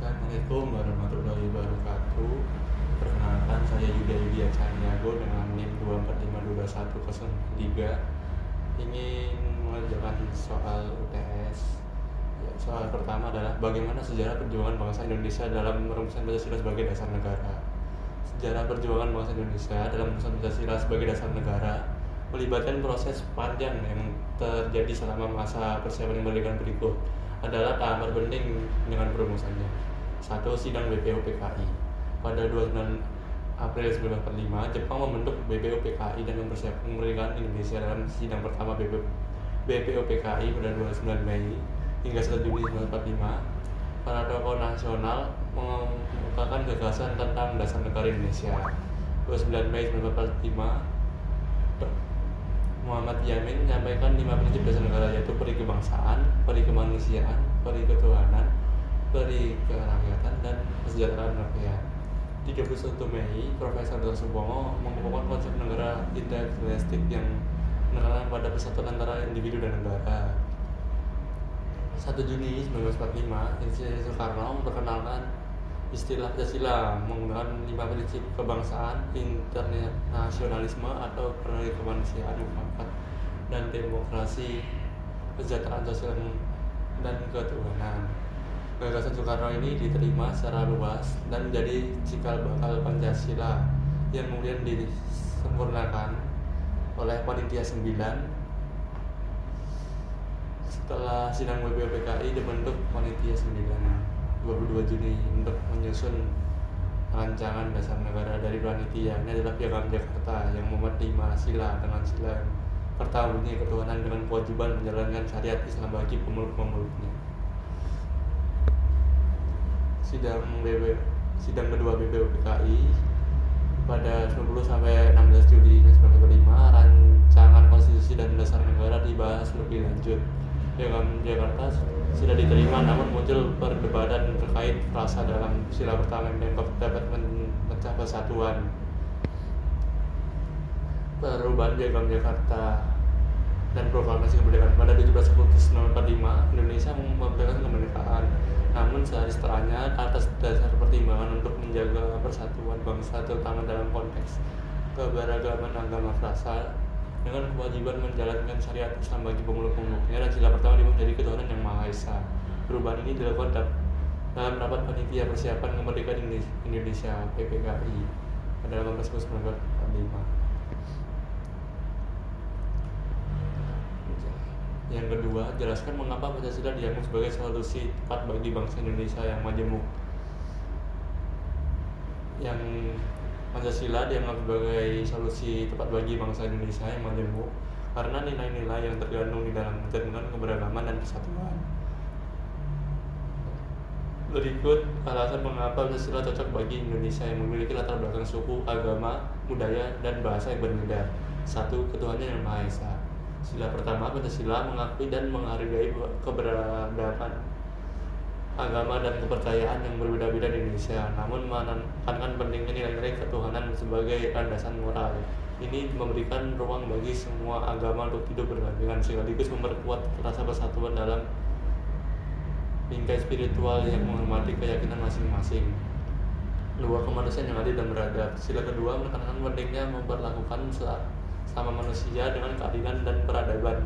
Assalamualaikum warahmatullahi wabarakatuh. Perkenalkan, saya Yuda Yudia Caniago dengan NIM 2452103 ingin mengerjakan soal UTS. Soal pertama adalah bagaimana sejarah perjuangan bangsa Indonesia dalam merumuskan Pancasila sebagai dasar negara. Sejarah perjuangan bangsa Indonesia dalam merumuskan Pancasila sebagai dasar negara melibatkan proses panjang yang terjadi selama masa persiapan kemerdekaan berikut adalah tahapan penting dengan perumusannya. 1. Sidang BPUPKI. Pada 29 April 1945, Jepang membentuk BPUPKI dan mempersiapkan kemerdekaan Indonesia dalam sidang pertama BPUPKI pada 29 Mei hingga 1 Juni 1945. Para tokoh nasional mengemukakan gagasan tentang dasar negara Indonesia. 29 Mei 1945, Muhammad Yamin menyampaikan 5 prinsip dasar negara, yaitu peri kebangsaan, peri kemanusiaan, peri ketuhanan, peri kerakyatan, dan kesejahteraan rakyat. 31 Mei, Profesor Dr. Supomo mengemukakan konsep negara integralistik yang menekankan pada persatuan antara individu dan negara. 1 Juni 1945, Insinyur Soekarno memperkenalkan istilah Pancasila menggunakan 5 prinsip kebangsaan, internasionalisme atau peri kemanusiaan, mufakat, dan demokrasi, kesejahteraan sosial, dan ketuhanan. Gagasan Soekarno ini diterima secara luas dan menjadi cikal bakal Pancasila yang kemudian disempurnakan oleh Panitia 9. Setelah sidang BPUPKI dibentuk Panitia 9 22 Juni untuk menyusun rancangan dasar negara dari panitia. Ini adalah Piagam Jakarta yang memuat 5 sila dengan sila yang pertama bunyi ketuhanan dengan kewajiban menjalankan syariat Islam bagi pemeluk-pemeluknya. Sidang kedua BPUPKI pada 10 sampai 16 Juli 1945, rancangan konstitusi dan dasar negara dibahas lebih lanjut. Piagam Jakarta sudah diterima, namun muncul perdebatan terkait frasa dalam sila pertama yang dapat memecah persatuan. Perubahan Piagam Jakarta dan Proklamasi Kemerdekaan. Pada 17 Agustus 1945, Indonesia memerdekakan kemerdekaan. Namun sehari setelahnya, atas dasar pertimbangan untuk menjaga persatuan bangsa terutama dalam konteks keberagaman agama frasa dengan kewajiban menjalankan syariat Islam bagi pemeluk-pemeluknya, dan sila pertama menjadi ketuhanan yang Maha Esa. Perubahan ini dilakukan dalam rapat panitia persiapan kemerdekaan Indonesia PPKI pada 18 Agustus 1945. Yang kedua, jelaskan mengapa Pancasila dianggap sebagai solusi tepat bagi bangsa Indonesia yang majemuk. Yang Pancasila dianggap sebagai solusi tepat bagi bangsa Indonesia yang majemuk karena nilai-nilai yang terkandung di dalam mencerminkan keberagaman dan persatuan. Berikut alasan mengapa Pancasila cocok bagi Indonesia yang memiliki latar belakang suku, agama, budaya, dan bahasa yang berbeda. 1. Ketuhanan yang Maha Esa. Sila pertama, Pancasila mengakui dan menghargai keberagaman agama dan kepercayaan yang berbeda-beda di Indonesia, namun menekankan pentingnya nilai-nilai ketuhanan sebagai landasan moral. Ini memberikan ruang bagi semua agama untuk hidup berdampingan, sekaligus memperkuat rasa persatuan dalam bingkai spiritual yang menghormati keyakinan masing-masing. 2. Kemanusiaan yang adil dan beradab. Sila kedua menekankan pentingnya memperlakukan sama manusia dengan keadilan dan peradaban,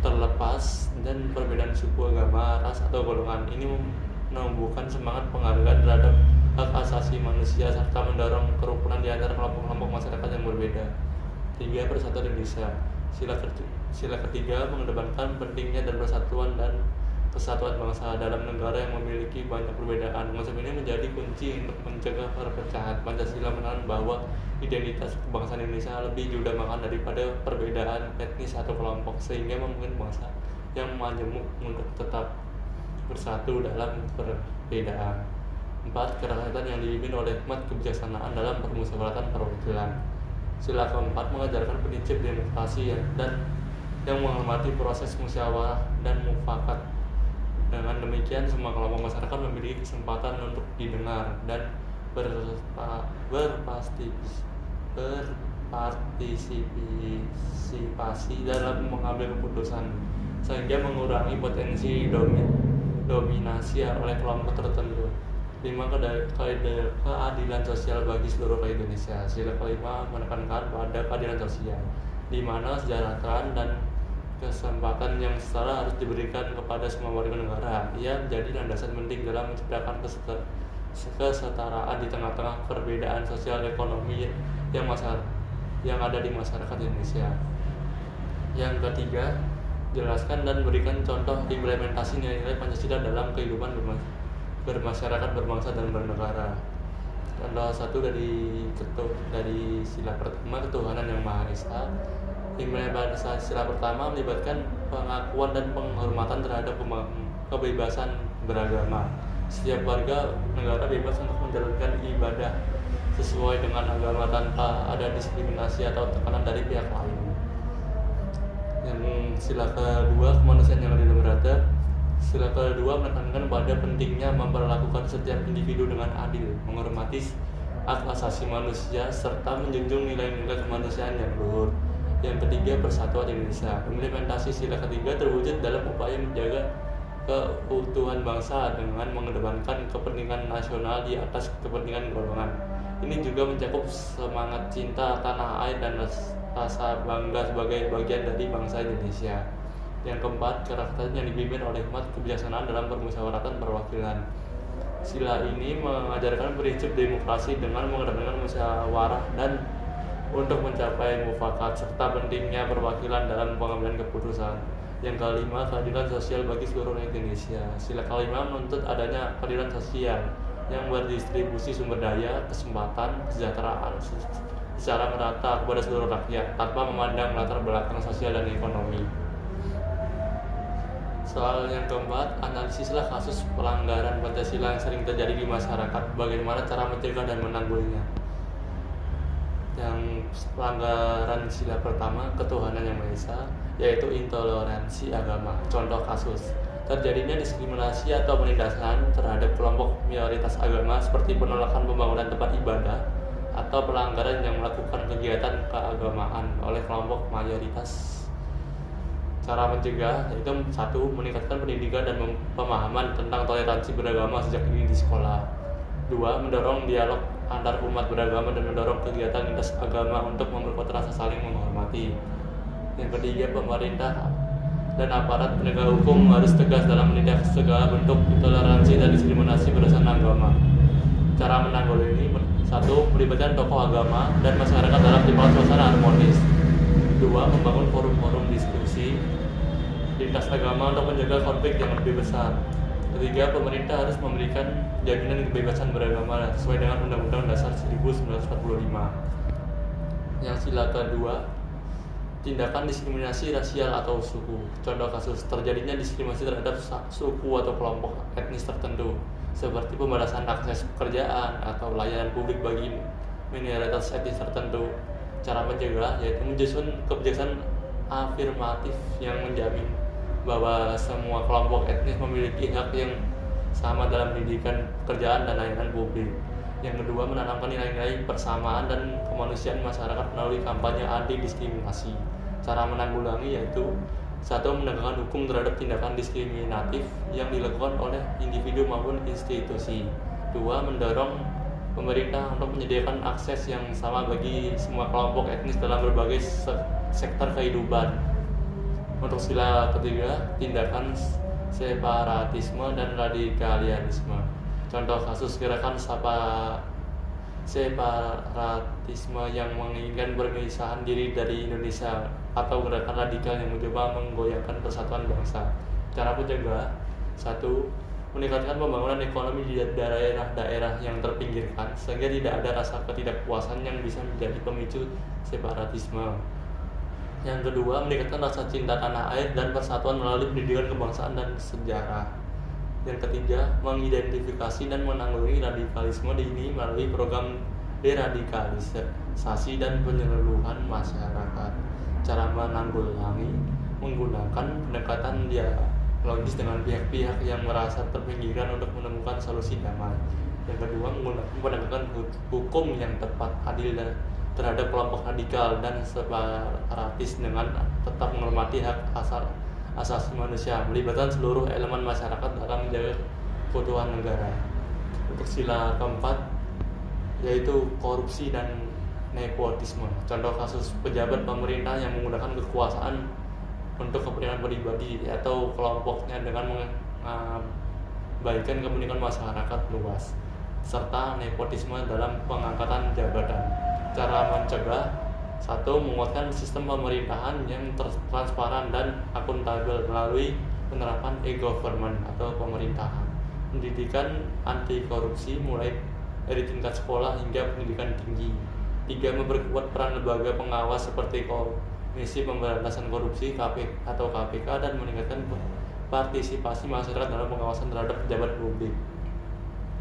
terlepas dan perbedaan suku, agama, ras, atau golongan. Ini menumbuhkan semangat penghargaan terhadap hak asasi manusia serta mendorong kerukunan di antara kelompok-kelompok masyarakat yang berbeda. 3. Persatuan Indonesia. Sila ketiga mengedepankan pentingnya dan persatuan dan kesatuan bangsa dalam negara yang memiliki banyak perbedaan. Konsep ini menjadi kunci untuk mencegah perpecahan. Pancasila menekankan bahwa identitas kebangsaan Indonesia lebih diutamakan daripada perbedaan etnis atau kelompok, sehingga memungkinkan bangsa yang majemuk untuk tetap bersatu dalam perbedaan. 4. Kerakyatan yang dipimpin oleh hikmat kebijaksanaan dalam permusyawaratan perwakilan. Sila keempat mengajarkan prinsip demokrasi dan yang menghormati proses musyawarah dan mufakat. Dengan demikian, semua kelompok masyarakat memiliki kesempatan untuk didengar dan berpartisipasi dalam mengambil keputusan, sehingga mengurangi potensi dominasi oleh kelompok tertentu. 5. Keadilan sosial bagi seluruh rakyat Indonesia. Sila kelima menekankan pada keadilan sosial, di mana kesejahteraan dan kesempatan yang setara harus diberikan kepada semua warga negara. Ia menjadi landasan penting dalam menciptakan kesetaraan di tengah-tengah perbedaan sosial ekonomi yang ada di masyarakat Indonesia. Yang ketiga, jelaskan dan berikan contoh implementasi nilai-nilai Pancasila dalam kehidupan bermasyarakat, berbangsa, dan bernegara. Contoh satu dari sila pertama, ketuhanan yang Maha Esa. Implementasi sila pertama melibatkan pengakuan dan penghormatan terhadap kebebasan beragama. Setiap warga negara bebas untuk menjalankan ibadah sesuai dengan agama tanpa ada diskriminasi atau tekanan dari pihak lain. Yang sila kedua, kemanusiaan yang adil dan beradab. Sila kedua menekankan pada pentingnya memperlakukan setiap individu dengan adil, menghormati hak asasi manusia, serta menjunjung nilai-nilai kemanusiaan yang luhur. Yang ketiga, persatuan Indonesia. Implementasi sila ketiga terwujud dalam upaya menjaga keutuhan bangsa dengan mengedepankan kepentingan nasional di atas kepentingan golongan. Ini juga mencakup semangat cinta tanah air dan rasa bangga sebagai bagian dari bangsa Indonesia. Yang keempat, karakter yang dipimpin oleh hikmat kebijaksanaan dalam permusyawaratan perwakilan. Sila ini mengajarkan prinsip demokrasi dengan mengedepankan musyawarah dan untuk mencapai mufakat, serta pentingnya perwakilan dalam pengambilan keputusan. Yang kelima, keadilan sosial bagi seluruh rakyat Indonesia. Sila kelima menuntut adanya keadilan sosial yang berdistribusi sumber daya, kesempatan, kesejahteraan secara merata kepada seluruh rakyat tanpa memandang latar belakang sosial dan ekonomi. Soal yang keempat, analisislah kasus pelanggaran Pancasila yang sering terjadi di masyarakat, bagaimana cara mencegah dan menanggulanginya. Yang pelanggaran sila pertama, ketuhanan yang Maha Esa, yaitu intoleransi agama. Contoh kasus, terjadinya diskriminasi atau penindasan terhadap kelompok minoritas agama seperti penolakan pembangunan tempat ibadah atau pelanggaran yang melakukan kegiatan keagamaan oleh kelompok mayoritas. Cara mencegah yaitu 1. Meningkatkan pendidikan dan pemahaman tentang toleransi beragama sejak dini di sekolah. 2. Mendorong dialog antar umat beragama dan mendorong kegiatan lintas agama untuk memperkuat rasa saling menghormati. Yang ketiga, pemerintah dan aparat penegak hukum harus tegas dalam menindak segala bentuk intoleransi dan diskriminasi berdasarkan agama. Cara menanggulangi ini: 1. Melibatkan tokoh agama dan masyarakat dalam menciptakan suasana harmonis. 2. Membangun forum-forum diskusi lintas agama untuk menjaga konflik yang lebih besar. 3. Pemerintah harus memberikan jaminan kebebasan beragama sesuai dengan Undang-Undang Dasar 1945. Yang sila kedua, tindakan diskriminasi rasial atau suku. Contoh kasus, terjadinya diskriminasi terhadap suku atau kelompok etnis tertentu, seperti pembatasan akses pekerjaan atau layanan publik bagi minoritas etnis tertentu. Cara mencegah yaitu menyusun kebijakan afirmatif yang menjamin bahwa semua kelompok etnis memiliki hak yang sama dalam pendidikan, pekerjaan, dan layanan publik. Yang kedua, menanamkan nilai-nilai persamaan dan kemanusiaan masyarakat melalui kampanye anti diskriminasi. Cara menanggulangi yaitu 1. Menegakkan hukum terhadap tindakan diskriminatif yang dilakukan oleh individu maupun institusi. 2. Mendorong pemerintah untuk menyediakan akses yang sama bagi semua kelompok etnis dalam berbagai sektor kehidupan. Untuk sila ketiga, tindakan separatisme dan radikalisme. Contoh kasus gerakan separatisme yang menginginkan perpisahan diri dari Indonesia atau gerakan radikal yang mencoba menggoyahkan persatuan bangsa. Cara mencegah: 1. Meningkatkan pembangunan ekonomi di daerah-daerah yang terpinggirkan sehingga tidak ada rasa ketidakpuasan yang bisa menjadi pemicu separatisme. Yang kedua, meningkatkan rasa cinta tanah air dan persatuan melalui pendidikan kebangsaan dan sejarah. Yang ketiga, mengidentifikasi dan menanggulangi radikalisme ini melalui program deradikalisasi dan penyeluruhan masyarakat. Cara menanggulangi: menggunakan pendekatan dialogis dengan pihak-pihak yang merasa terpinggirkan untuk menemukan solusi damai. Yang kedua, menggunakan penegakan hukum yang tepat, adil dan terhadap kelompok radikal dan separatis dengan tetap menghormati hak asasi manusia, melibatkan seluruh elemen masyarakat dalam menjaga keutuhan negara. Untuk sila keempat yaitu korupsi dan nepotisme. Contoh kasus pejabat pemerintah yang menggunakan kekuasaan untuk kepentingan pribadi atau kelompoknya dengan mengabaikan kepentingan masyarakat luas, serta nepotisme dalam pengangkatan jabatan. Cara mencegah: satu, menguatkan sistem pemerintahan yang transparan dan akuntabel melalui penerapan e-government atau pemerintahan. Pendidikan anti korupsi mulai dari tingkat sekolah hingga pendidikan tinggi. Tiga, memperkuat peran lembaga pengawas seperti Komisi Pemberantasan Korupsi atau KPK dan meningkatkan partisipasi masyarakat dalam pengawasan terhadap pejabat publik.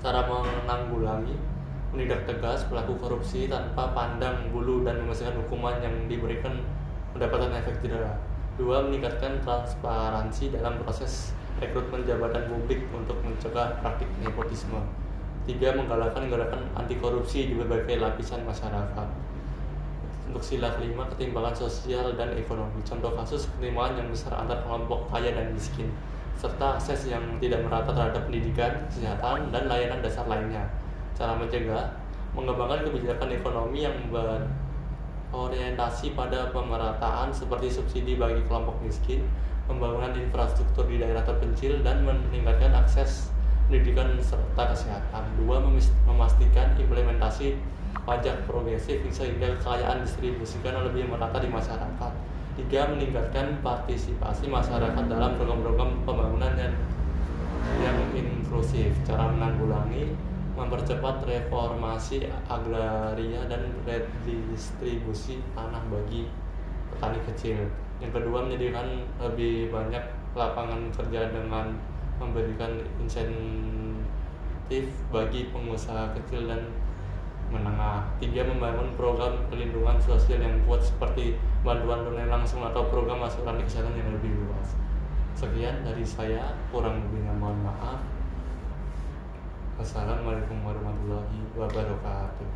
Cara menanggulangi: menindak tegas pelaku korupsi tanpa pandang bulu dan memastikan hukuman yang diberikan mendapatkan efek jera. Dua, meningkatkan transparansi dalam proses rekrutmen jabatan publik untuk mencegah praktik nepotisme. Tiga, menggalakkan gerakan anti korupsi di berbagai lapisan masyarakat. Untuk sila kelima, ketimpangan sosial dan ekonomi. Contoh kasus ketimpangan yang besar antar kelompok kaya dan miskin, serta akses yang tidak merata terhadap pendidikan, kesehatan, dan layanan dasar lainnya. Cara mencegah: mengembangkan kebijakan ekonomi yang berorientasi pada pemerataan seperti subsidi bagi kelompok miskin, pembangunan infrastruktur di daerah terpencil, dan meningkatkan akses pendidikan serta kesehatan. Dua, memastikan implementasi pajak progresif sehingga kekayaan distribusikan lebih merata di masyarakat. Tiga, meningkatkan partisipasi masyarakat dalam program-program pembangunan yang inklusif. Cara menanggulangi: mempercepat reformasi agraria dan redistribusi tanah bagi petani kecil. Yang kedua, menyediakan lebih banyak lapangan kerja dengan memberikan insentif bagi pengusaha kecil dan menengah. Tiga, membangun program perlindungan sosial yang kuat seperti bantuan tunai langsung atau program asuransi kesehatan yang lebih luas. Sekian dari saya, kurang lebihnya mohon maaf. Wassalamualaikum warahmatullahi wabarakatuh.